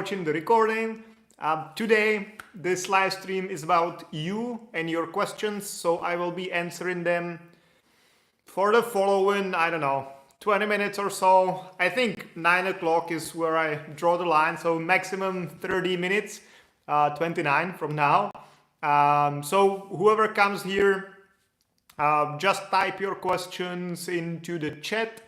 watching the recording. Today, this live stream is about you and your questions, so I will be answering them for the following, 20 minutes or so. I think 9 o'clock is where I draw the line, so maximum 30 minutes, 29 from now. So whoever comes here, just type your questions into the chat.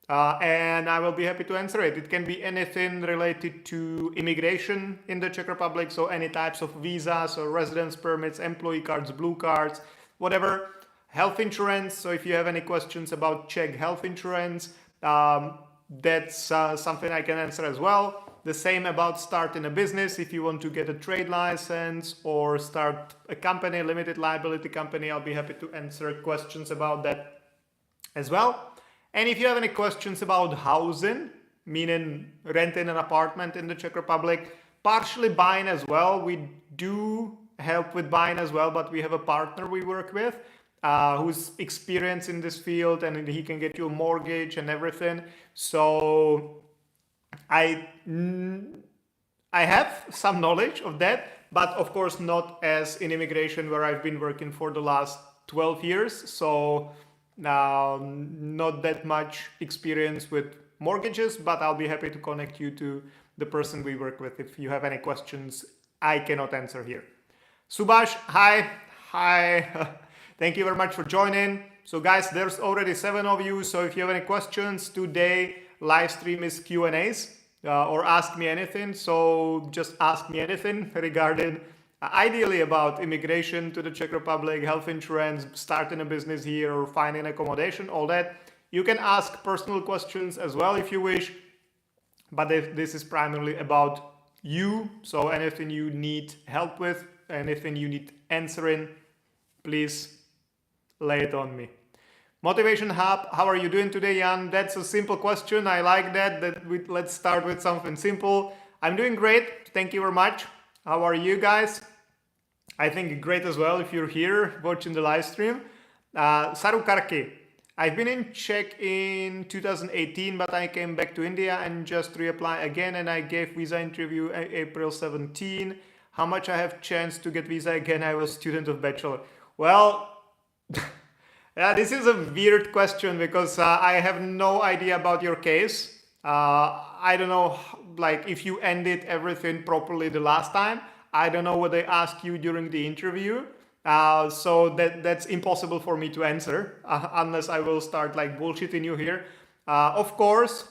And I will be happy to answer it. It can be anything related to immigration in the Czech Republic, so any types of visas or residence permits, employee cards, blue cards, whatever. Health insurance, so if you have any questions about Czech health insurance, that's something I can answer as well. The same about starting a business. If you want to get a trade license or start a company, limited liability company, I'll be happy to answer questions about that as well. And if you have any questions about housing, meaning renting an apartment in the Czech Republic, partially buying as well, we do help with buying as well, but we have a partner we work with who's experienced in this field, and he can get you a mortgage and everything. So I have some knowledge of that, but of course not as in immigration where I've been working for the last 12 years. So not that much experience with mortgages, but I'll be happy to connect you to the person we work with if you have any questions I cannot answer here. Subash, hi. Thank you very much for joining. So guys, there's already 7 of you. So if you have any questions today, live stream is Q&As or ask me anything. So just ask me anything regarding ideally about immigration to the Czech Republic, health insurance, starting a business here or finding accommodation, all that. You can ask personal questions as well if you wish, but this is primarily about you. So anything you need help with, anything you need answering, please lay it on me. Motivation Hub, how are you doing today, Jan? That's a simple question. I like that. Let's start with something simple. I'm doing great. Thank you very much. How are you guys? I think great as well if you're here watching the live stream. Saru Karki, I've been in Czech in 2018, but I came back to India and just reapply again, and I gave visa interview April 17. How much I have chance to get visa again? I was student of bachelor. Well, yeah, this is a weird question because I have no idea about your case. I don't know, like if you ended everything properly the last time. I don't know what they asked you during the interview. So that's impossible for me to answer unless I will start like bullshitting you here. Of course,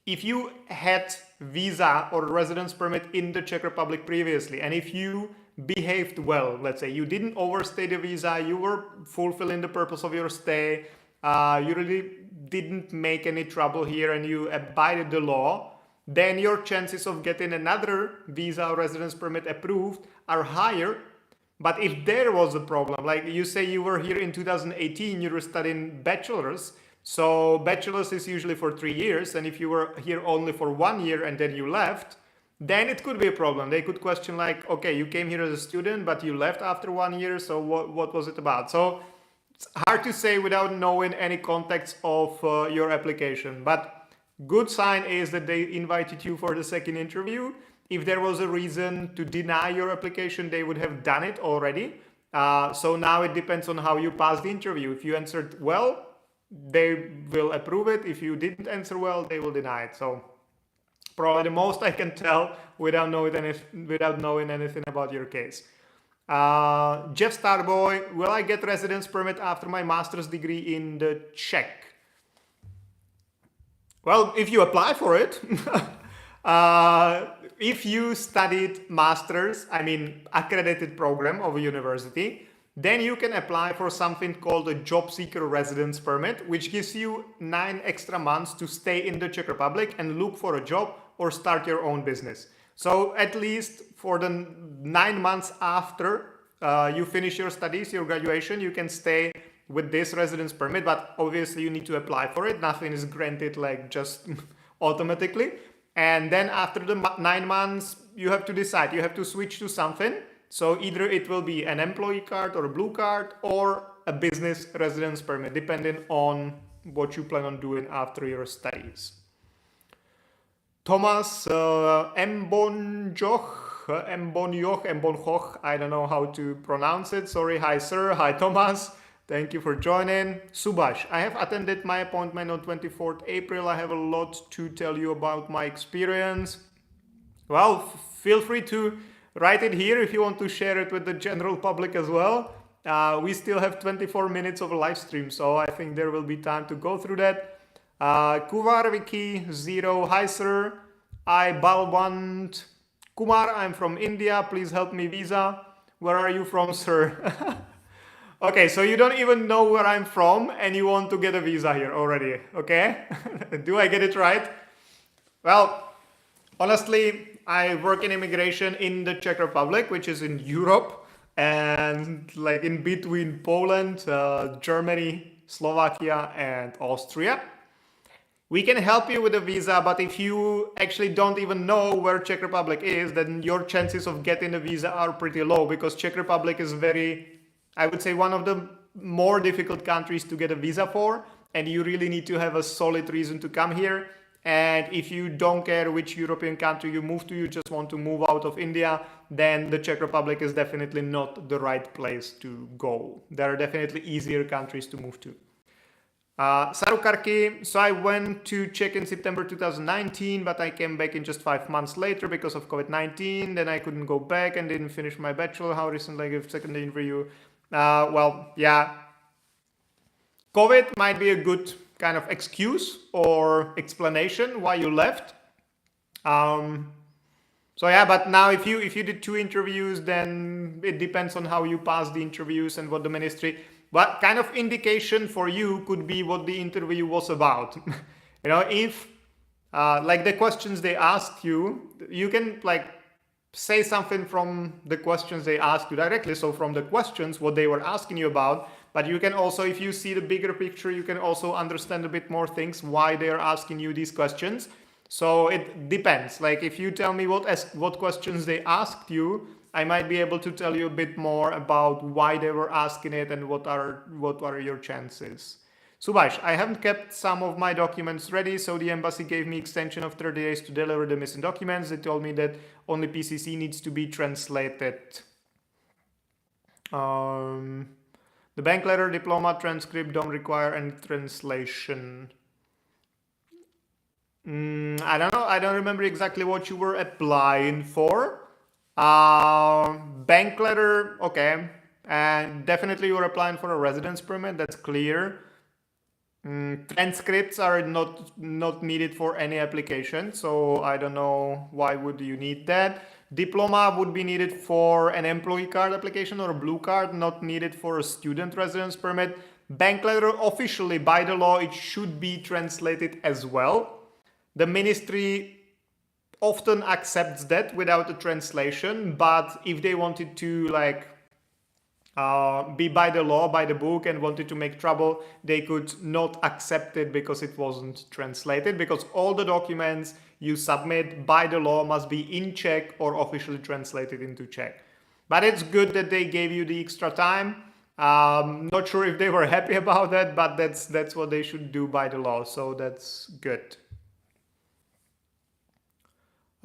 if you had visa or residence permit in the Czech Republic previously, and if you behaved well, let's say you didn't overstay the visa, you were fulfilling the purpose of your stay, you really didn't make any trouble here and you abided the law, then your chances of getting another visa or residence permit approved are higher. But if there was a problem, like you say you were here in 2018, you were studying bachelor's, so bachelor's is usually for 3 years, and if you were here only for 1 year and then you left, then it could be a problem. They could question like, okay, you came here as a student, but you left after 1 year, so what was it about? So it's hard to say without knowing any context of your application. But good sign is that they invited you for the second interview. If there was a reason to deny your application, they would have done it already. So now it depends on how you pass the interview. If you answered well, they will approve it. If you didn't answer well, they will deny it. So probably the most I can tell without knowing anything about your case. Jeff Starboy, will I get residence permit after my master's degree in the Czech? Well, if you apply for it, if you studied master's, accredited program of a university, then you can apply for something called a job seeker residence permit, which gives you 9 extra months to stay in the Czech Republic and look for a job or start your own business. So at least for the 9 months after you finish your studies, your graduation, you can stay with this residence permit, but obviously you need to apply for it. Nothing is granted like just automatically. And then after the 9 months, you have to decide, you have to switch to something. So either it will be an employee card or a blue card or a business residence permit, depending on what you plan on doing after your studies. Thomas Mbonjoch, I don't know how to pronounce it. Sorry. Hi, sir. Hi, Thomas. Thank you for joining. Subash, I have attended my appointment on 24th April. I have a lot to tell you about my experience. Well, feel free to write it here if you want to share it with the general public as well. We still have 24 minutes of a live stream, so I think there will be time to go through that. Kuvar Viki 0, hi sir. I Balwant Kumar, I'm from India. Please help me visa. Where are you from, sir? Okay, so you don't even know where I'm from and you want to get a visa here already, okay? Do I get it right? Well, honestly, I work in immigration in the Czech Republic, which is in Europe, and like in between Poland, Germany, Slovakia, and Austria. We can help you with a visa, but if you actually don't even know where Czech Republic is, then your chances of getting a visa are pretty low, because Czech Republic is very, I would say, one of the more difficult countries to get a visa for, and you really need to have a solid reason to come here. And if you don't care which European country you move to, you just want to move out of India, then the Czech Republic is definitely not the right place to go. There are definitely easier countries to move to. Sarukarki, so I went to Czech in September 2019, but I came back in just 5 months later because of COVID-19. Then I couldn't go back and didn't finish my bachelor. How recently I gave second interview? Well, yeah. COVID might be a good kind of excuse or explanation why you left. So yeah, but now if you did 2 interviews, then it depends on how you pass the interviews and what the ministry. What kind of indication for you could be what the interview was about? You know, if like the questions they asked you, you can like say something from the questions they asked you directly. So from the questions, what they were asking you about, but you can also, if you see the bigger picture, you can also understand a bit more things, why they are asking you these questions. So it depends. Like if you tell me what questions they asked you, I might be able to tell you a bit more about why they were asking it and what are your chances. Subhash, I haven't kept some of my documents ready, so the embassy gave me extension of 30 days to deliver the missing documents. They told me that only PCC needs to be translated. The bank letter, diploma, transcript don't require any translation. I don't know. I don't remember exactly what you were applying for. Bank letter, okay. And definitely you're applying for a residence permit, that's clear. Transcripts are not needed for any application, so I don't know why would you need that. Diploma would be needed for an employee card application or a blue card, not needed for a student residence permit. Bank letter, officially by the law, it should be translated as well. The ministry often accepts that without a translation, but if they wanted to like be by the law, by the book, and wanted to make trouble, they could not accept it because it wasn't translated, because all the documents you submit by the law must be in Czech or officially translated into Czech. But it's good that they gave you the extra time. Not sure if they were happy about that, but that's what they should do by the law, so that's good.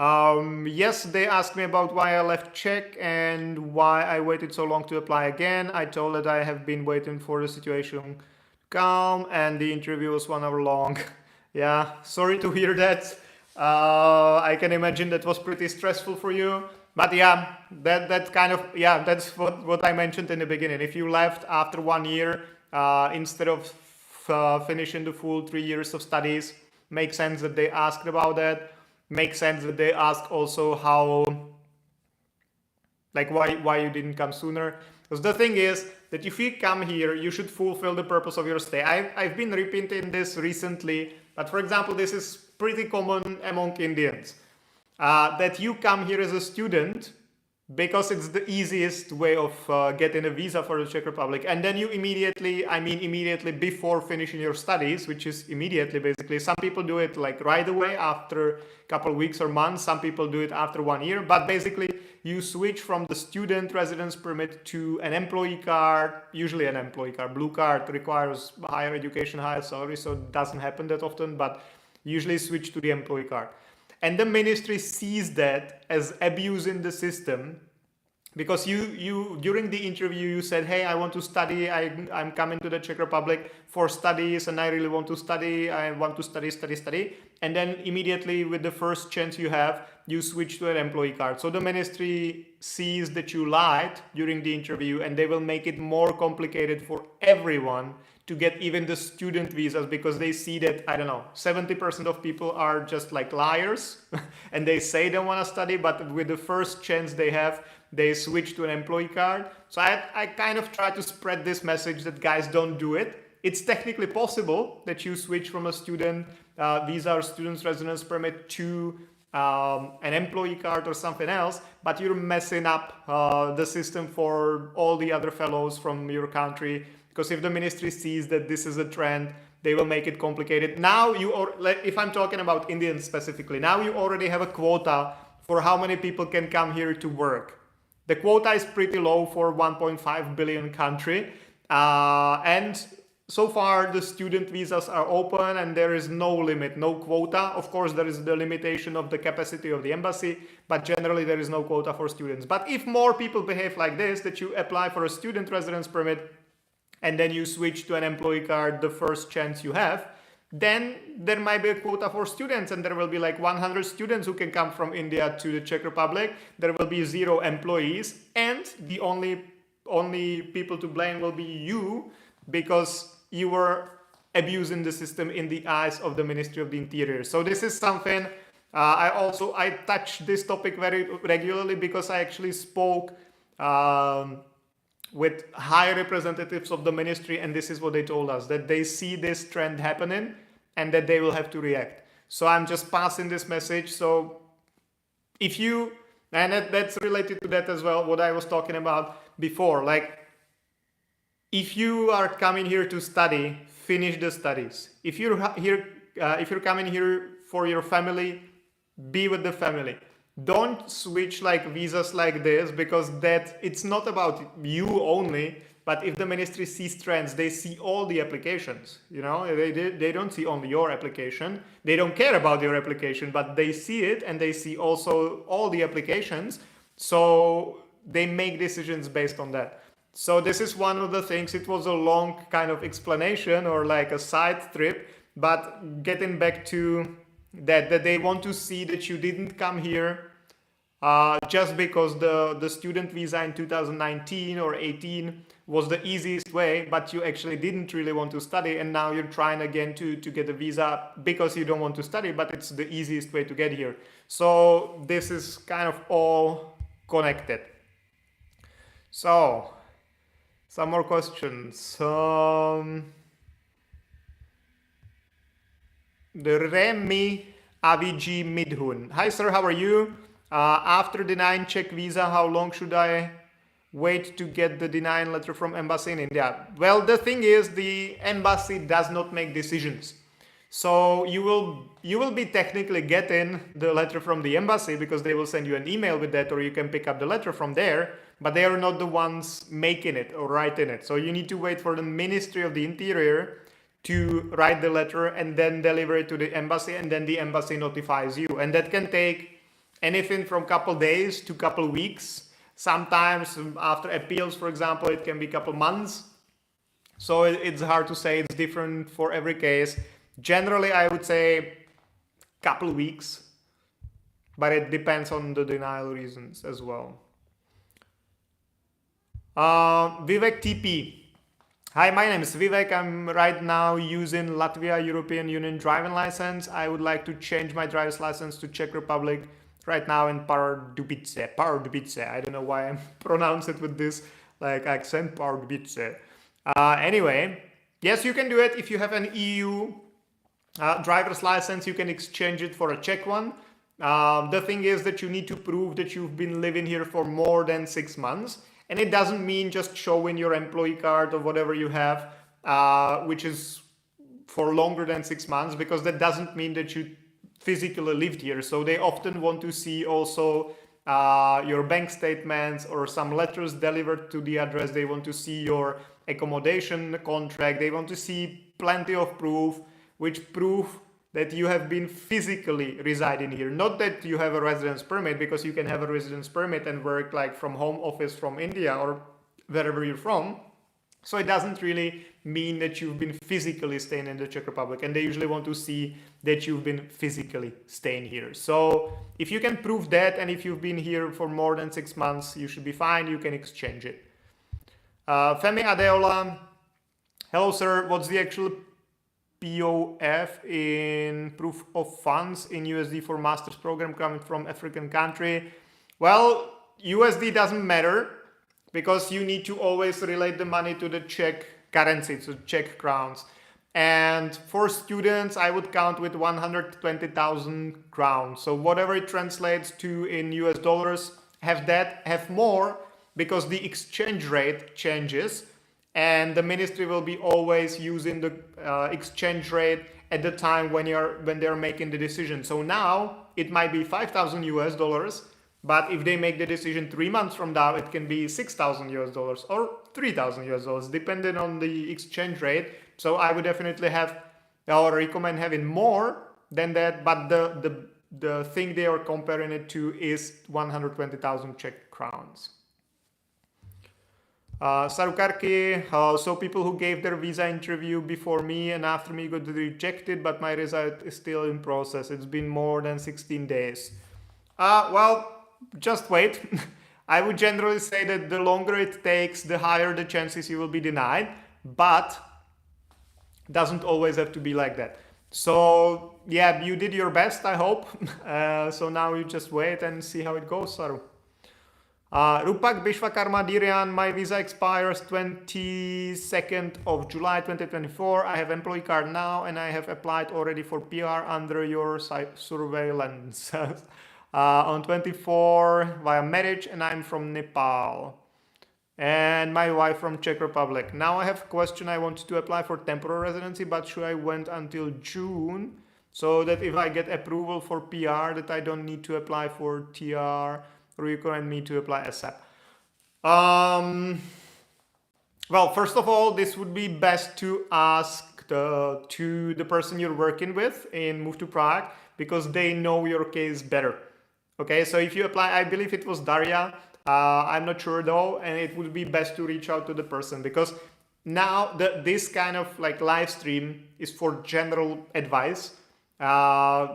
Yes, they asked me about why I left Czech and why I waited so long to apply again. I told that I have been waiting for the situation to calm, and the interview was 1 hour long. Yeah, sorry to hear that. I can imagine that was pretty stressful for you. But yeah, that kind of, yeah, that's what I mentioned in the beginning. If you left after 1 year, instead of finishing the full 3 years of studies, makes sense that they asked about that. Makes sense that they ask also how, like why you didn't come sooner. Because the thing is that if you come here, you should fulfill the purpose of your stay. I've been repeating this recently, but for example, this is pretty common among Indians, that you come here as a student because it's the easiest way of getting a visa for the Czech Republic. And then you immediately before finishing your studies, which is immediately basically, some people do it like right away after a couple of weeks or months, some people do it after 1 year, but basically you switch from the student residence permit to an employee card, usually an employee card. Blue card requires higher education, higher salary, so it doesn't happen that often, but usually switch to the employee card. and the ministry sees that as abuse in the system, because you during the interview you said, hey, I want to study, I'm coming to the Czech Republic for studies and I really want to study, I want to study, and then immediately with the first chance you have, you switch to an employee card. So the ministry sees that you lied during the interview, and they will make it more complicated for everyone to get even the student visas, because they see that, I don't know, 70% of people are just like liars and they say they want to study, but with the first chance they have, they switch to an employee card. So I kind of try to spread this message that, guys, don't do it. It's technically possible that you switch from a student visa or student's residence permit to an employee card or something else, but you're messing up the system for all the other fellows from your country. Because if the ministry sees that this is a trend, they will make it complicated. Now if I'm talking about Indians specifically, now you already have a quota for how many people can come here to work. The quota is pretty low for 1.5 billion country. And so far the student visas are open and there is no limit, no quota. Of course, there is the limitation of the capacity of the embassy, but generally there is no quota for students. But if more people behave like this, that you apply for a student residence permit and then you switch to an employee card the first chance you have, then there might be a quota for students, and there will be like 100 students who can come from India to the Czech Republic. There will be 0 employees, and the only people to blame will be you, because you were abusing the system in the eyes of the Ministry of the Interior. So this is something I touch this topic very regularly, because I actually spoke with high representatives of the ministry, and this is what they told us, that they see this trend happening and that they will have to react. So I'm just passing this message. So if you, and that's related to that as well, what I was talking about before, like if you are coming here to study, finish the studies. If you're coming here for your family, be with the family. Don't switch like visas like this, because that it's not about you only, but if the ministry sees trends, they see all the applications, you know, they don't see only your application. They don't care about your application, but they see it, and they see also all the applications. So they make decisions based on that. So this is one of the things. It was a long kind of explanation, or like a side trip, but getting back to that they want to see that you didn't come here just because the student visa in 2019 or 18 was the easiest way, but you actually didn't really want to study, and now you're trying again to get a visa because you don't want to study, but it's the easiest way to get here. So this is kind of all connected. So some more questions. The Remi Aviji Midhun. Hi sir, how are you? After denying Czech visa, how long should I wait to get the denial letter from embassy in India? Well, the thing is, the embassy does not make decisions. So you will be technically getting the letter from the embassy, because they will send you an email with that, or you can pick up the letter from there, but they are not the ones making it or writing it. So you need to wait for the Ministry of the Interior to write the letter and then deliver it to the embassy, and then the embassy notifies you. And that can take anything from couple days to couple weeks. Sometimes after appeals, for example, it can be couple months. So it's hard to say, it's different for every case. Generally, I would say couple weeks, but it depends on the denial reasons as well. Vivek TP. Hi, my name is Vivek. I'm right now using Latvia European Union driving license. I would like to change my driver's license to Czech Republic right now in Pardubice. I don't know why I'm pronouncing it with this like accent, Pardubice. Anyway, yes, you can do it. If you have an EU driver's license, you can exchange it for a Czech one. The thing is that you need to prove that you've been living here for more than 6 months. And it doesn't mean just showing your employee card or whatever you have, which is for longer than 6 months, because that doesn't mean that you physically lived here. So they often want to see also your bank statements or some letters delivered to the address. They want to see your accommodation contract. They want to see plenty of proof, which prove that you have been physically residing here. Not that you have a residence permit, because you can have a residence permit and work like from home office from India or wherever you're from. So it doesn't really mean that you've been physically staying in the Czech Republic, and they usually want to see that you've been physically staying here. So if you can prove that, and if you've been here for more than 6 months, you should be fine. You can exchange it. Femi Adeola, hello sir, what's the actual POF in proof of funds in USD for master's program coming from African country? Well, USD doesn't matter, because you need to always relate the money to the Czech currency, so Czech crowns. And for students, I would count with 120,000 crowns. So whatever it translates to in US dollars, have more, because the exchange rate changes, and the ministry will be always using the exchange rate at the time when they're making the decision. So now it might be 5,000 US dollars, but if they make the decision 3 months from now, it can be 6,000 US dollars or 3,000 US dollars, depending on the exchange rate. So I would definitely recommend having more than that, but the thing they are comparing it to is 120,000 Czech crowns. Sarukarki, so people who gave their visa interview before me and after me got rejected, but my result is still in process. It's been more than 16 days. Well, just wait. I would generally say that the longer it takes, the higher the chances you will be denied, but doesn't always have to be like that. So yeah, you did your best, I hope. So now you just wait and see how it goes, Saru. Rupak Bishwakarma Dirian, my visa expires 22nd of July 2024. I have employee card now, and I have applied already for PR under your surveillance. On 24 via marriage, and I'm from Nepal, and my wife from Czech Republic. Now I have a question. I wanted to apply for temporary residency, but should I wait until June, so that if I get approval for PR, that I don't need to apply for TR, or you recommend me to apply ASAP? Well, first of all, this would be best to ask to the person you're working with in Move to Prague, because they know your case better. Okay, so if you apply, I believe it was Daria, I'm not sure though, and it would be best to reach out to the person, because now this kind of like live stream is for general advice,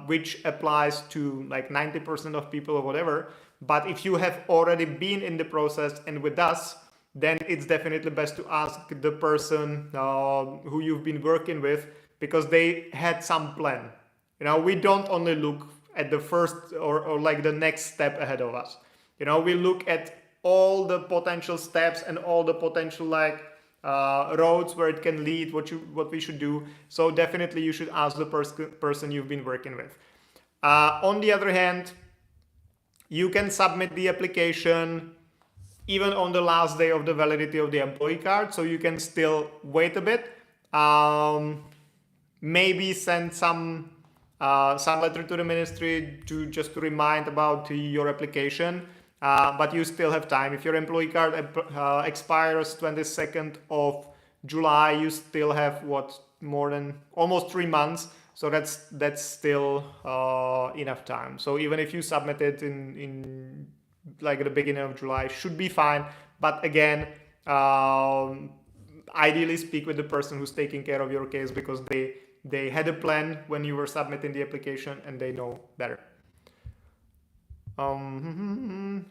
which applies to like 90% of people or whatever. But if you have already been in the process and with us, then it's definitely best to ask the person who you've been working with, because they had some plan. You know, we don't only look at the first or like the next step ahead of us. You know, we look at all the potential steps and all the potential like roads where it can lead, what we should do. So definitely you should ask the person you've been working with. On the other hand, you can submit the application even on the last day of the validity of the employee card, so you can still wait a bit. Maybe send some letter to the ministry to remind about your application, but you still have time. If your employee card expires 22nd of July, you still have more than almost 3 months. So that's still enough time. So even if you submit it in like the beginning of July, should be fine. But again, ideally speak with the person who's taking care of your case, because they had a plan when you were submitting the application and they know better.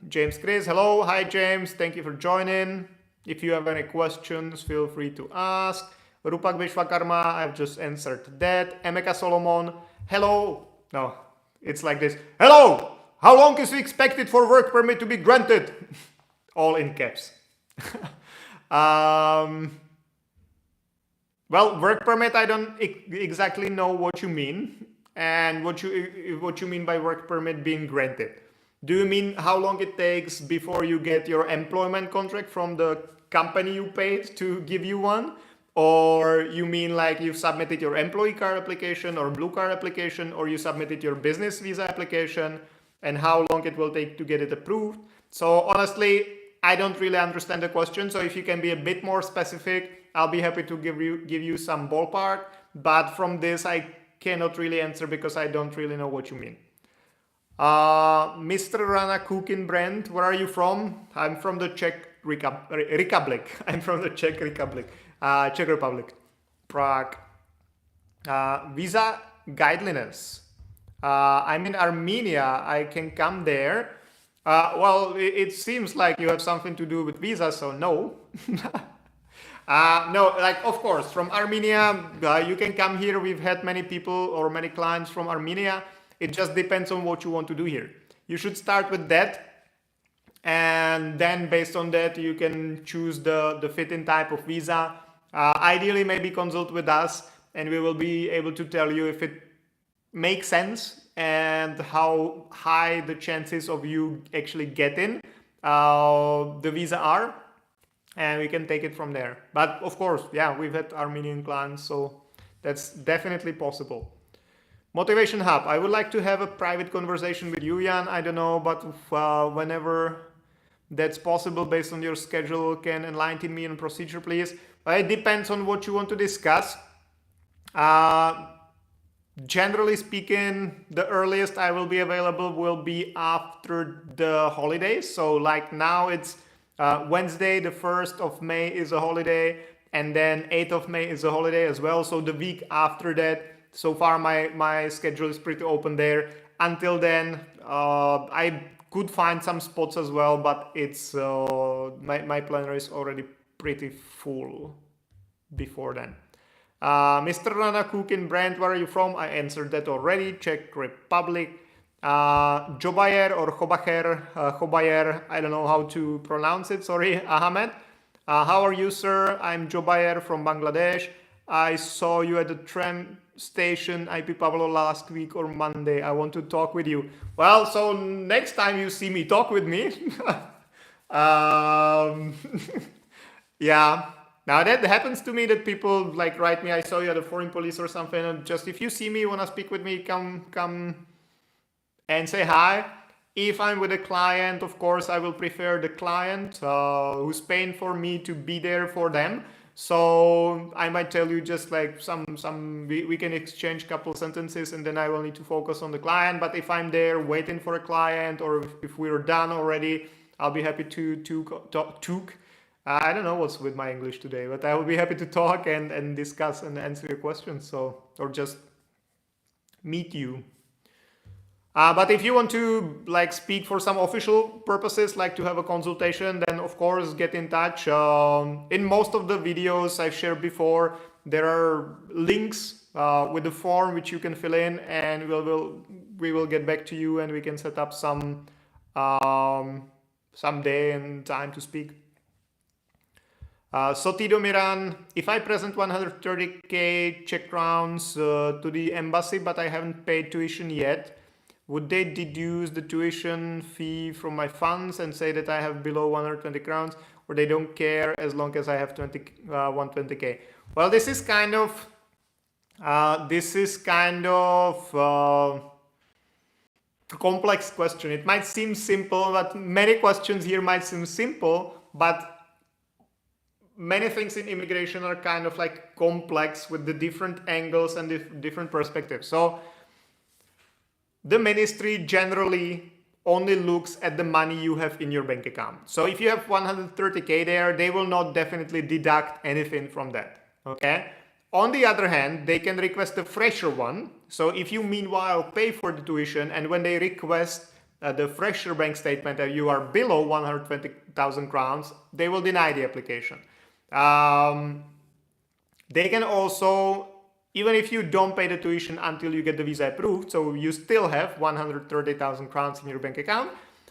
James Chris, hello. Hi James, thank you for joining. If you have any questions, feel free to ask. Rupak Vishwakarma, I've just answered that. Emeka Solomon, hello. No, it's like this. Hello, how long is it expected for work permit to be granted? All in caps. Well, work permit, I don't exactly know what you mean, and what you mean by work permit being granted. Do you mean how long it takes before you get your employment contract from the company you paid to give you one? Or you mean like you've submitted your employee card application or blue card application, or you submitted your business visa application, and how long it will take to get it approved? So honestly, I don't really understand the question. So if you can be a bit more specific, I'll be happy to give you some ballpark. But from this, I cannot really answer because I don't really know what you mean. Mr. Rana Cooking Brand, where are you from? I'm from the Czech Republic. I'm from the Czech Republic. Czech Republic. Prague. Visa guidelines. I'm in Armenia. I can come there. Well, it seems like you have something to do with visa, so no. No, like, of course, from Armenia, you can come here. We've had many people or many clients from Armenia. It just depends on what you want to do here. You should start with that. And then based on that, you can choose the fit-in type of visa. Ideally, maybe consult with us and we will be able to tell you if it makes sense and how high the chances of you actually getting the visa are. And we can take it from there. But of course, yeah, we've had Armenian clients, so that's definitely possible. Motivation Hub. I would like to have a private conversation with you, Jan. I don't know, but whenever that's possible based on your schedule, can enlighten me on procedure, please. It depends on what you want to discuss. Generally speaking, the earliest I will be available will be after the holidays. So like now it's Wednesday, the 1st of May is a holiday, and then 8th of May is a holiday as well. So the week after that, so far my schedule is pretty open there. Until then, I could find some spots as well, but it's my planner is already pretty full before then. Mr. Rana Cooking Brand, where are you from? I answered that already. Czech Republic. Jobayer or Chobayer, I don't know how to pronounce it, sorry, Ahmed. How are you, sir? I'm Jobayer from Bangladesh. I saw you at the tram station IP Pavlo last week or Monday. I want to talk with you. Well, so next time you see me, talk with me. Yeah. Now that happens to me that people like write me, I saw you at the foreign police or something, and just if you see me, want to speak with me, come and say hi. If I'm with a client, of course, I will prefer the client who's paying for me to be there for them. So I might tell you just like we can exchange couple sentences and then I will need to focus on the client. But if I'm there waiting for a client or if we're done already, I'll be happy to talk. I don't know what's with my English today, but I will be happy to talk and discuss and answer your questions. So, or just meet you. But if you want to like speak for some official purposes, like to have a consultation, then of course get in touch. In most of the videos I've shared before, there are links with the form which you can fill in, and we will get back to you and we can set up some day and time to speak. Sotido Miran, if I present 130k Czech crowns to the embassy, but I haven't paid tuition yet, would they deduce the tuition fee from my funds and say that I have below 120 crowns, or they don't care as long as I have 120k? Well, this is kind of a complex question. It might seem simple, but many questions here might seem simple, but many things in immigration are kind of like complex with the different angles and different perspectives. So the ministry generally only looks at the money you have in your bank account. So if you have 130k there, they will not definitely deduct anything from that. Okay. On the other hand, they can request a fresher one. So if you meanwhile pay for the tuition, and when they request the fresher bank statement that you are below 120,000 crowns, they will deny the application. They can also, even if you don't pay the tuition until you get the visa approved, so you still have 130,000 crowns in your bank account,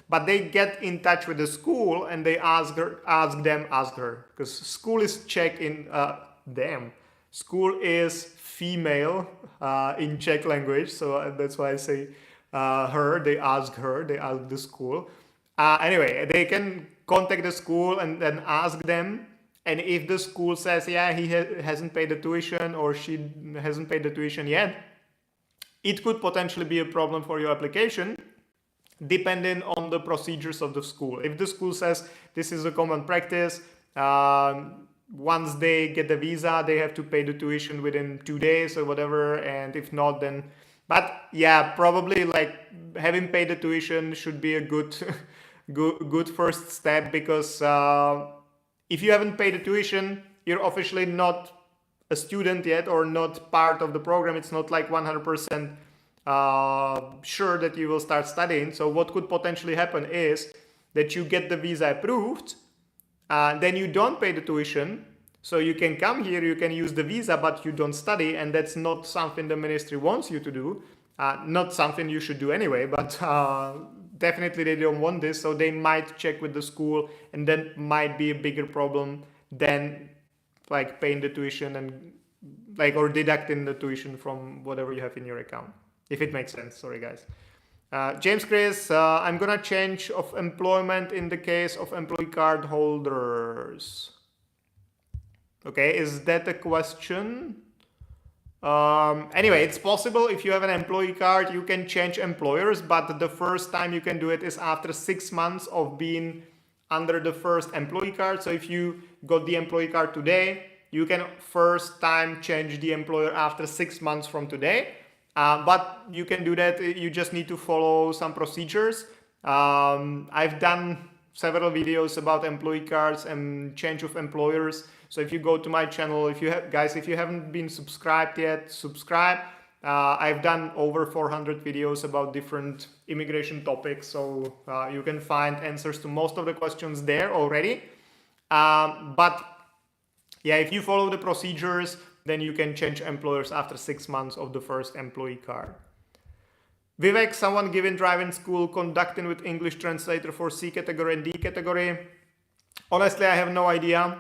but they get in touch with the school and they ask her, because school is Czech in, school is female in Czech language, so that's why I say they ask the school. Anyway, they can contact the school and then ask them. And if the school says, yeah, he hasn't paid the tuition or she hasn't paid the tuition yet, it could potentially be a problem for your application, depending on the procedures of the school. If the school says this is a common practice, once they get the visa, they have to pay the tuition within 2 days or whatever. And if not, then, but yeah, probably like having paid the tuition should be a good, good first step, because if you haven't paid the tuition, you're officially not a student yet or not part of the program. It's not like 100% sure that you will start studying. So what could potentially happen is that you get the visa approved, then you don't pay the tuition, so you can come here, you can use the visa, but you don't study, and that's not something the ministry wants you to do. Not something you should do anyway, but definitely they don't want this, so they might check with the school, and that might be a bigger problem than like paying the tuition and like, or deducting the tuition from whatever you have in your account, if it makes sense. Sorry guys. James Chris, I'm gonna change of employment in the case of employee card holders. Okay, is that a question? Anyway, it's possible. If you have an employee card, you can change employers, but the first time you can do it is after 6 months of being under the first employee card. So if you got the employee card today, you can first time change the employer after 6 months from today. But you can do that. You just need to follow some procedures. I've done several videos about employee cards and change of employers. So if you go to my channel, if you have, guys, if you haven't been subscribed yet, subscribe. I've done over 400 videos about different immigration topics. So you can find answers to most of the questions there already. But yeah, if you follow the procedures, then you can change employers after 6 months of the first employee card. Vivek, someone given driving school conducting with English translator for C category and D category. Honestly, I have no idea.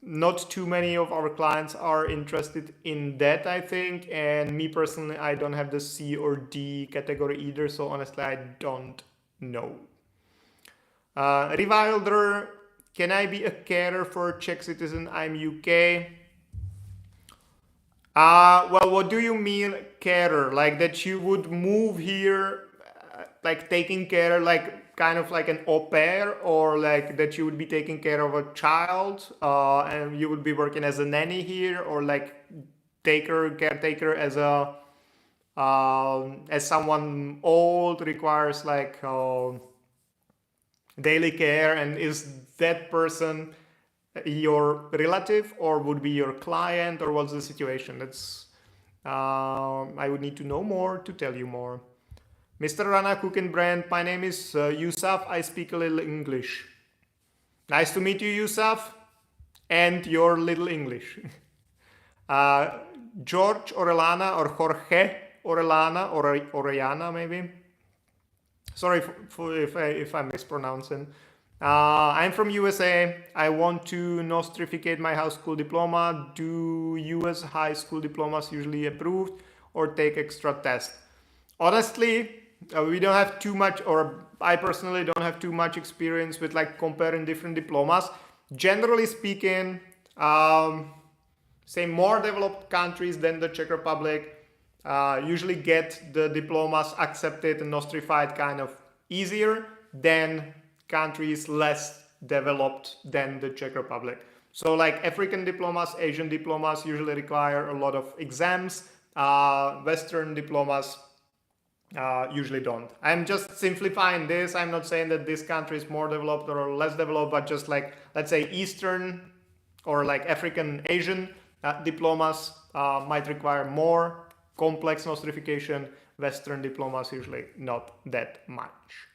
Not too many of our clients are interested in that, I think. And me personally, I don't have the C or D category either. So honestly, I don't know. Revilder, can I be a carer for a Czech citizen? I'm UK. Well, what do you mean carer? Like that you would move here, like taking care, like kind of like an au pair, or like that you would be taking care of a child and you would be working as a nanny here, or like caretaker as a as someone old requires like daily care, and is that person your relative or would be your client, or what's the situation? That's I would need to know more to tell you more. Mr. Rana Cooking Brand, my name is Yusuf. I speak a little English. Nice to meet you, Yusuf, and your little English. George Orellana, or Jorge Orellana, or Orellana maybe. Sorry if I'm mispronouncing. I'm from USA. I want to nostrificate my high school diploma. Do US high school diplomas usually approved or take extra test? Honestly, we don't have too much, or I personally don't have too much experience with like comparing different diplomas. Generally speaking, say more developed countries than the Czech Republic usually get the diplomas accepted and nostrified kind of easier than countries less developed than the Czech Republic. So like African diplomas, Asian diplomas usually require a lot of exams. Western diplomas usually don't. I'm just simplifying this. I'm not saying that this country is more developed or less developed, but just like, let's say Eastern or like African, Asian diplomas might require more complex nostrification. Western diplomas usually not that much.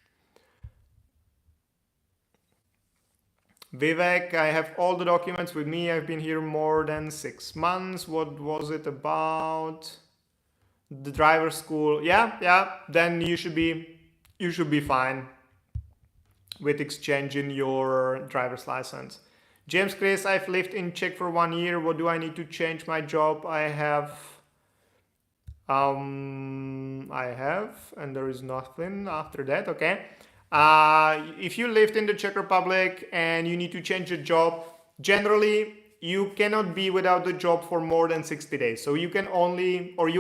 Vivek, I have all the documents with me. I've been here more than 6 months. What was it about? The driver school. Yeah. Then you should be fine with exchanging your driver's license. James Chris, I've lived in Czech for 1 year. What do I need to change my job? I have, and there is nothing after that. Okay. If you lived in the Czech Republic and you need to change a job, generally you cannot be without the job for more than 60 days. So you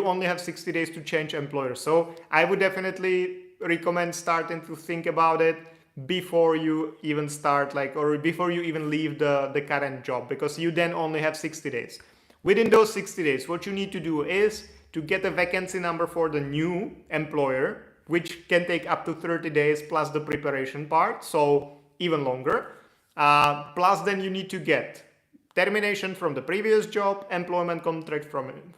only have 60 days to change employer. So I would definitely recommend starting to think about it before you even start, or before you even leave the current job, because you then only have 60 days. Within those 60 days, what you need to do is to get a vacancy number for the new employer, which can take up to 30 days plus the preparation part, so even longer. Plus then you need to get termination from the previous job, employment contract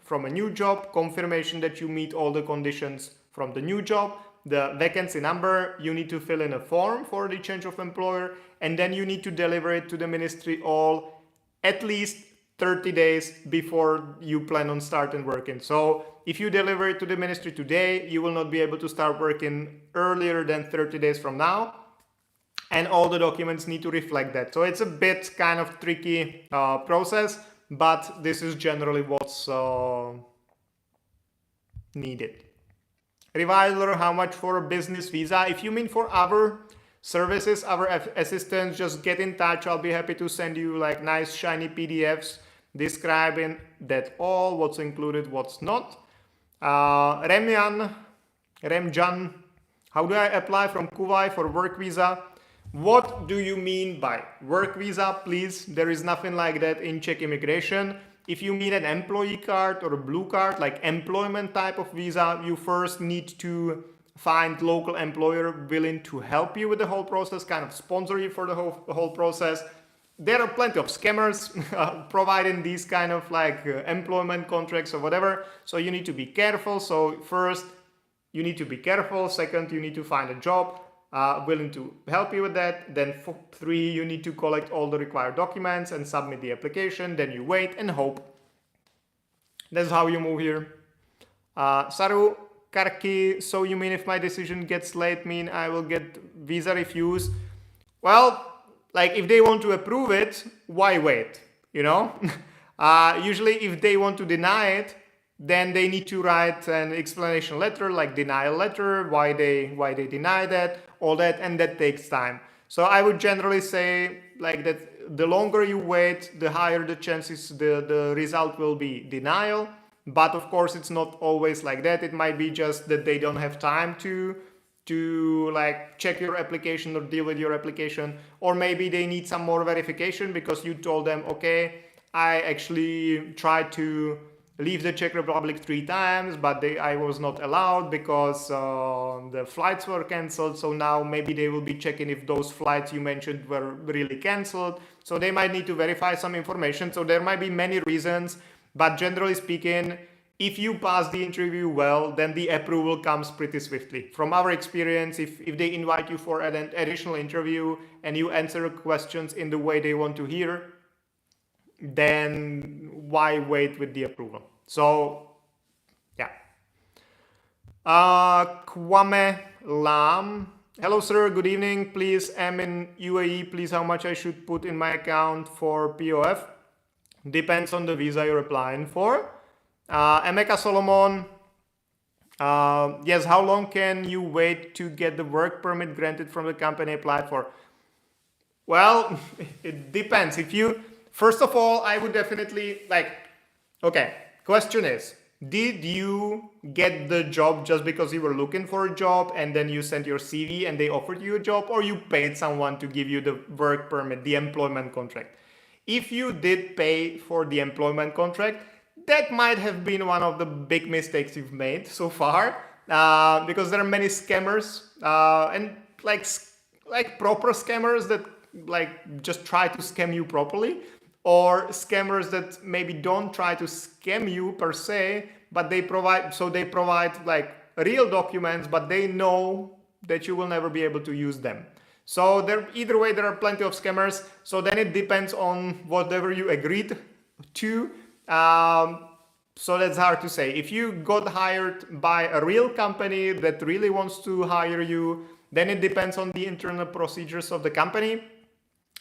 from a new job, confirmation that you meet all the conditions from the new job, the vacancy number, you need to fill in a form for the change of employer, and then you need to deliver it to the ministry all at least 30 days before you plan on starting working. So if you deliver it to the ministry today, you will not be able to start working earlier than 30 days from now. And all the documents need to reflect that. So it's a bit kind of tricky process, but this is generally what's needed. Reviler, how much for a business visa? If you mean for our services, our assistants, just get in touch. I'll be happy to send you like nice shiny PDFs describing that all, what's included, what's not. Remjan, how do I apply from Kuwait for work visa? What do you mean by work visa? Please, there is nothing like that in Czech immigration. If you mean an employee card or a blue card, like employment type of visa, you first need to find local employer willing to help you with the whole process, kind of sponsor you for the whole process. There are plenty of scammers providing these kind of like employment contracts or whatever. So you need to be careful. So first, you need to be careful. Second, you need to find a job willing to help you with that. Then 3, you need to collect all the required documents and submit the application. Then you wait and hope. That's how you move here. Saru Karki, so you mean if my decision gets late, mean I will get visa refused? Well, like if they want to approve it, why wait? You know, usually if they want to deny it, then they need to write an explanation letter, like denial letter, why they deny that, all that, and that takes time. So I would generally say like that the longer you wait, the higher the chances the result will be denial. But of course, it's not always like that. It might be just that they don't have time to like check your application or deal with your application, or maybe they need some more verification because you told them, okay, I actually tried to leave the Czech Republic 3 times, but I was not allowed because the flights were cancelled. So now maybe they will be checking if those flights you mentioned were really cancelled. So they might need to verify some information. So there might be many reasons, but generally speaking, if you pass the interview well, then the approval comes pretty swiftly. From our experience, if they invite you for an additional interview and you answer questions in the way they want to hear, then why wait with the approval? So, yeah. Kwame Lam. Hello, sir. Good evening. Please, I'm in UAE. Please, how much I should put in my account for POF? Depends on the visa you're applying for. Emeka Solomon. Yes, how long can you wait to get the work permit granted from the company applied for? Well, it depends. First of all, I would definitely okay, question is, did you get the job just because you were looking for a job and then you sent your CV and they offered you a job, or you paid someone to give you the work permit, the employment contract? If you did pay for the employment contract, that might have been one of the big mistakes you've made so far, because there are many scammers and like proper scammers that just try to scam you properly, or scammers that maybe don't try to scam you per se, but they provide like real documents, but they know that you will never be able to use them. So either way, there are plenty of scammers. So then it depends on whatever you agreed to. So that's hard to say. If you got hired by a real company that really wants to hire you, then it depends on the internal procedures of the company.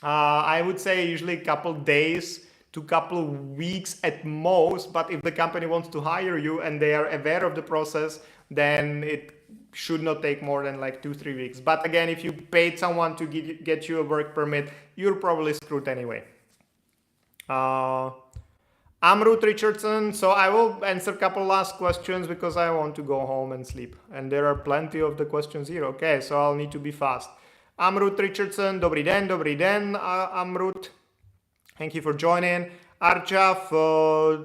I would say usually a couple days to couple weeks at most. But if the company wants to hire you and they are aware of the process, then it should not take more than like 2-3 weeks. But again, if you paid someone to get you a work permit, you're probably screwed anyway. Amrut Richardson. So I will answer a couple last questions because I want to go home and sleep. And there are plenty of the questions here. Okay, so I'll need to be fast. Amrut Richardson, dobrý den, Amrut. Thank you for joining. Arjaf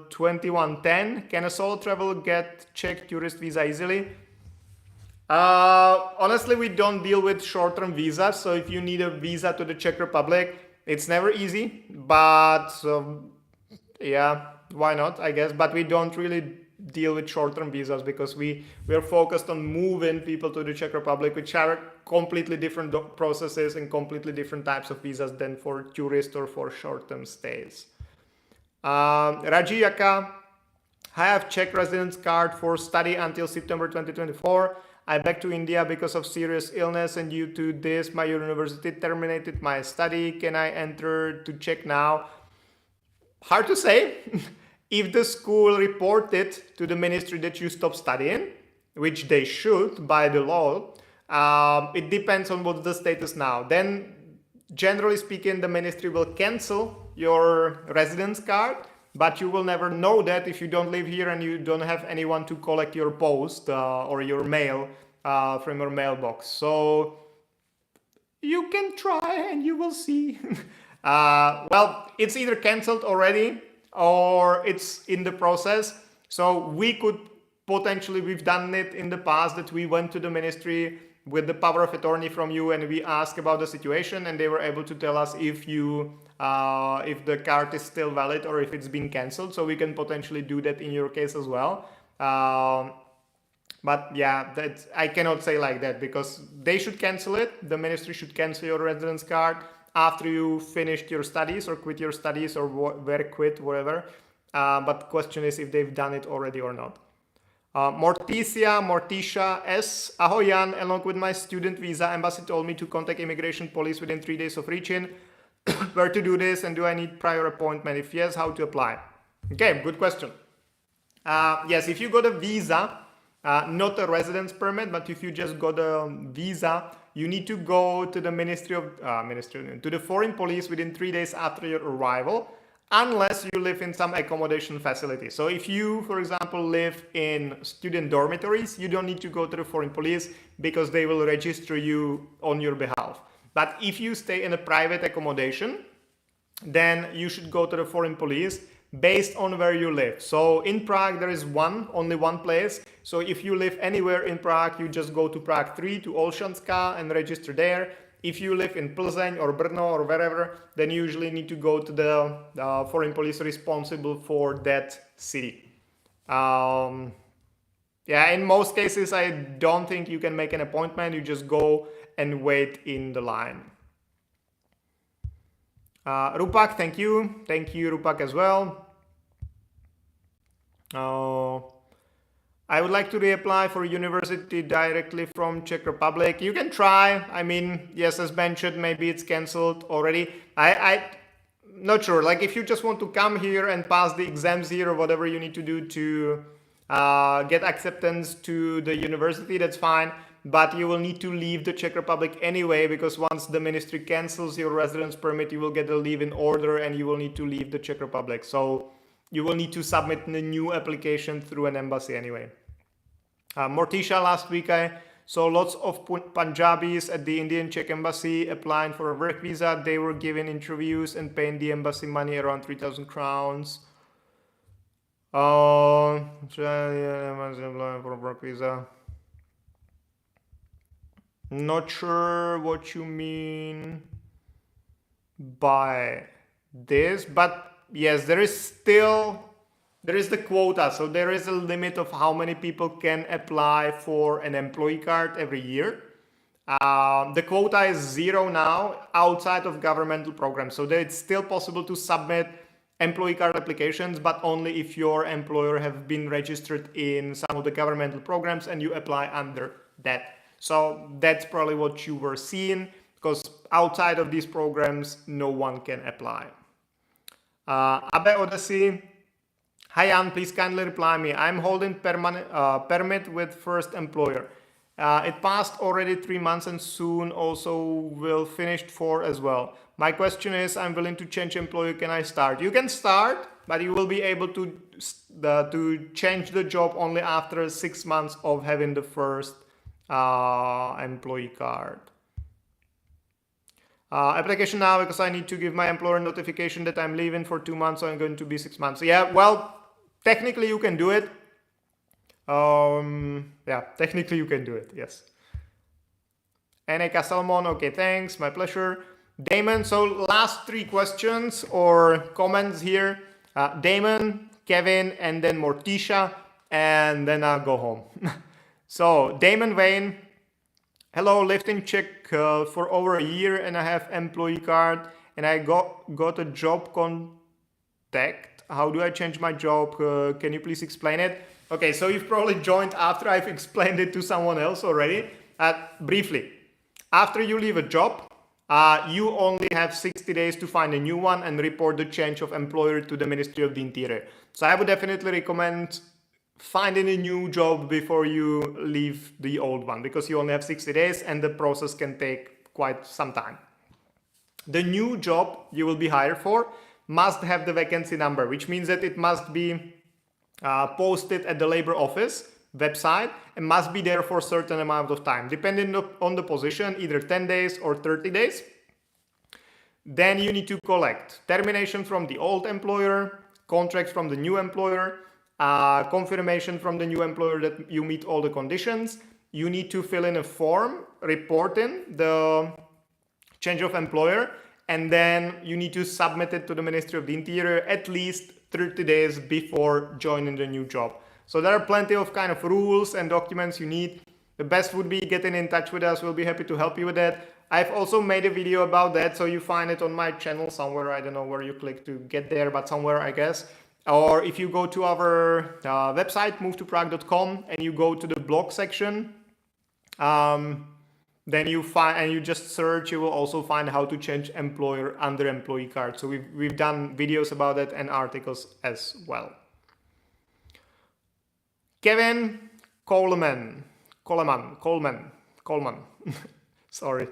2110, can a solo traveler get Czech tourist visa easily? Honestly, we don't deal with short-term visas, so if you need a visa to the Czech Republic, it's never easy, but yeah, why not, I guess. But we don't really deal with short-term visas because we are focused on moving people to the Czech Republic, which are completely different processes and completely different types of visas than for tourists or for short-term stays. Raji Yaka, I have Czech residence card for study until September 2024. I back to India because of serious illness, and due to this, my university terminated my study. Can I enter to Czech now? Hard to say. If the school reported to the ministry that you stop studying, which they should by the law, it depends on what's the status now. Then, generally speaking, the ministry will cancel your residence card, but you will never know that if you don't live here and you don't have anyone to collect your post or your mail from your mailbox. So you can try and you will see. Well, it's either canceled already or it's in the process. So we could potentially, we've done it in the past that we went to the ministry with the power of attorney from you and we asked about the situation, and they were able to tell us if the card is still valid or if it's been cancelled. So we can potentially do that in your case as well. But yeah, I cannot say like that because they should cancel it. The ministry should cancel your residence card after you finished your studies or quit your studies or quit, whatever. But the question is if they've done it already or not. Morticia S. Ahoy Jan, along with my student visa, embassy told me to contact immigration police within 3 days of reaching. Where to do this, and do I need prior appointment? If yes, how to apply? Okay, good question. Yes, if you got a visa, not a residence permit, but if you just got a visa, you need to go to the to the foreign police within 3 days after your arrival, unless you live in some accommodation facility. So if you, for example, live in student dormitories, you don't need to go to the foreign police because they will register you on your behalf. But if you stay in a private accommodation, then you should go to the foreign police based on where you live. So in Prague, there is only one place. So if you live anywhere in Prague, you just go to Prague 3 to Olšanská and register there. If you live in Plzeň or Brno or wherever, then you usually need to go to the foreign police responsible for that city. Yeah, in most cases, I don't think you can make an appointment. You just go and wait in the line. Rupak, thank you. Thank you, Rupak, as well. I would like to reapply for university directly from Czech Republic. You can try. I mean, yes, as mentioned, maybe it's cancelled already. I'm not sure. Like, if you just want to come here and pass the exams here or whatever you need to do to get acceptance to the university, that's fine. But you will need to leave the Czech Republic anyway, because once the ministry cancels your residence permit, you will get a leave-in order and you will need to leave the Czech Republic. So you will need to submit a new application through an embassy anyway. Morticia, last week I saw lots of Punjabis at the Indian Czech embassy applying for a work visa. They were given interviews and paying the embassy money around 3,000 crowns. For a work visa. Not sure what you mean by this, but yes, there is the quota. So there is a limit of how many people can apply for an employee card every year. The quota is 0 now outside of governmental programs. So it's still possible to submit employee card applications, but only if your employer have been registered in some of the governmental programs and you apply under that. So that's probably what you were seeing, because outside of these programs, no one can apply. Abe Odyssey, hi Jan, please kindly reply me. I'm holding permit with first employer. It passed already 3 months and soon also will finish 4 as well. My question is, I'm willing to change employer. Can I start? You can start, but you will be able to change the job only after 6 months of having the first employee card. Application now because I need to give my employer notification that I'm leaving for 2 months, so I'm going to be 6 months. Yeah, well, technically you can do it. Yeah, technically you can do it, yes. Aneka Salmon, okay, thanks, my pleasure. Damon, so last 3 questions or comments here. Damon, Kevin, and then Morticia, and then I'll go home. So, Damon Wayne, hello, lived in Czech for over a year and I have employee card and I got a job contact. How do I change my job? Can you please explain it? Okay, so you've probably joined after I've explained it to someone else already. Briefly, after you leave a job, you only have 60 days to find a new one and report the change of employer to the Ministry of the Interior. So I would definitely recommend finding a new job before you leave the old one, because you only have 60 days and the process can take quite some time. The new job you will be hired for must have the vacancy number, which means that it must be posted at the labor office website and must be there for a certain amount of time, depending on the position, either 10 days or 30 days. Then you need to collect termination from the old employer, contract from the new employer, confirmation from the new employer that you meet all the conditions. You need to fill in a form reporting the change of employer, and then you need to submit it to the Ministry of the Interior at least 30 days before joining the new job. So there are plenty of kind of rules and documents you need. The best would be getting in touch with us. We'll be happy to help you with that. I've also made a video about that, so you find it on my channel somewhere. I don't know where you click to get there, but somewhere, I guess. Or if you go to our website, movetoprague.com, and you go to the blog section, then you find, and you just search, you will also find how to change employer under employee card. So we've done videos about that and articles as well. Kevin Coleman. Sorry.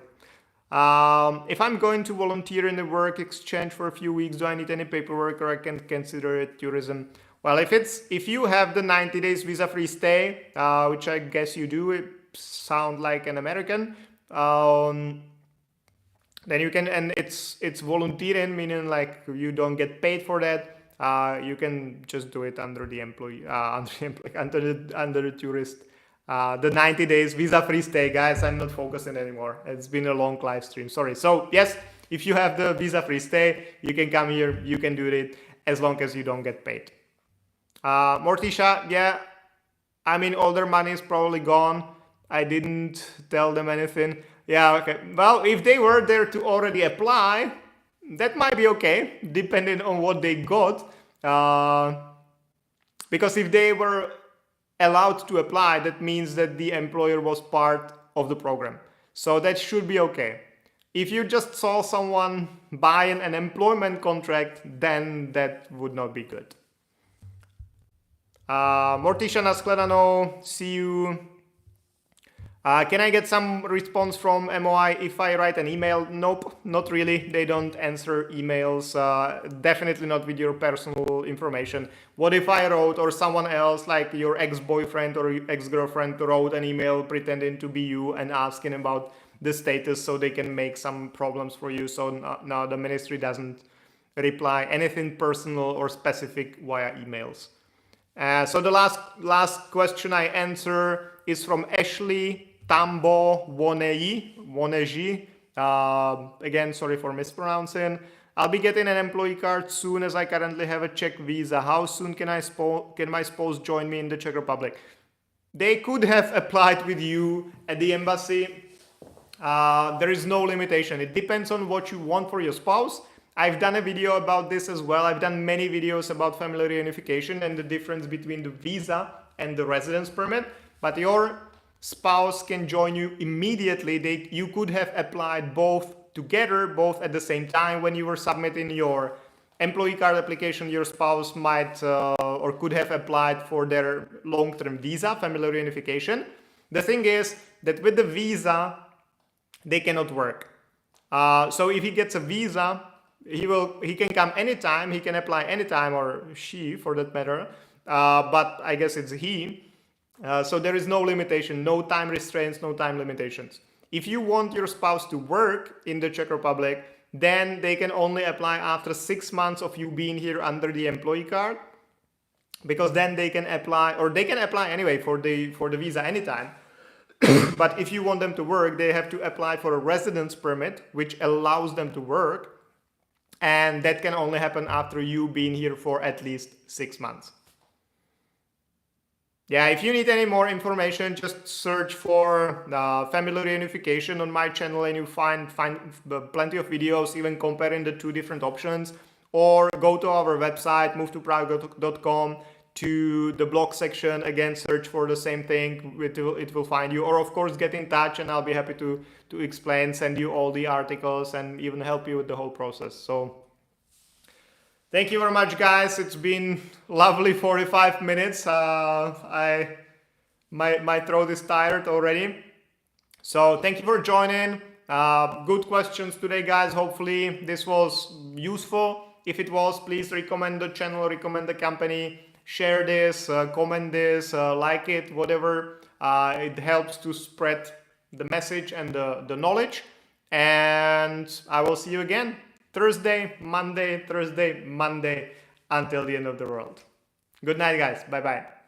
If I'm going to volunteer in the work exchange for a few weeks, do I need any paperwork or I can consider it tourism? Well, if you have the 90 days visa-free stay, which I guess you do, it sound like an American, then you can, and it's volunteering, meaning like you don't get paid for that. You can just do it under the employee, under the tourist. The 90 days visa-free stay, guys. I'm not focusing anymore. It's been a long live stream. Sorry. So yes, if you have the visa-free stay, you can come here. You can do it as long as you don't get paid. Morticia, yeah. I mean, all their money is probably gone. I didn't tell them anything. Yeah, okay. Well, if they were there to already apply, that might be okay, depending on what they got. Because if they were allowed to apply, that means that the employer was part of the program. So that should be okay. If you just saw someone buying an employment contract, then that would not be good. Morticia Naskledano, see you. Can I get some response from MOI if I write an email? Nope, not really. They don't answer emails, definitely not with your personal information. What if I wrote, or someone else, like your ex-boyfriend or ex-girlfriend, wrote an email pretending to be you and asking about the status so they can make some problems for you? So no, the ministry doesn't reply anything personal or specific via emails. So the last question I answer is from Ashley Tambo Woneji. Again, sorry for mispronouncing. I'll be getting an employee card soon as I currently have a Czech visa. How soon can my spouse join me in the Czech Republic? They could have applied with you at the embassy. There is no limitation. It depends on what you want for your spouse. I've done a video about this as well. I've done many videos about family reunification and the difference between the visa and the residence permit. But your spouse can join you immediately. You could have applied both together, both at the same time. When you were submitting your employee card application, your spouse might or could have applied for their long-term visa, family reunification. The thing is that with the visa, they cannot work. So if he gets a visa, he can come anytime, he can apply anytime, or she for that matter, but I guess it's he. So there is no limitation, no time restraints, no time limitations. If you want your spouse to work in the Czech Republic, then they can only apply after 6 months of you being here under the employee card, because then they can apply, or they can apply anyway for the visa anytime. But if you want them to work, they have to apply for a residence permit, which allows them to work. And that can only happen after you being here for at least 6 months. Yeah, if you need any more information, just search for family reunification on my channel and you find plenty of videos, even comparing the two different options. Or go to our website, movetoprague.com, to the blog section, again search for the same thing, it will find you. Or of course get in touch and I'll be happy to explain, send you all the articles and even help you with the whole process. So thank you very much, guys. It's been lovely 45 minutes. My throat is tired already. So thank you for joining. Good questions today, guys. Hopefully this was useful. If it was, please recommend the channel, recommend the company, share this, comment this, like it, whatever. It helps to spread the message and the knowledge. And I will see you again Thursday, Monday, until the end of the world. Good night, guys. Bye-bye.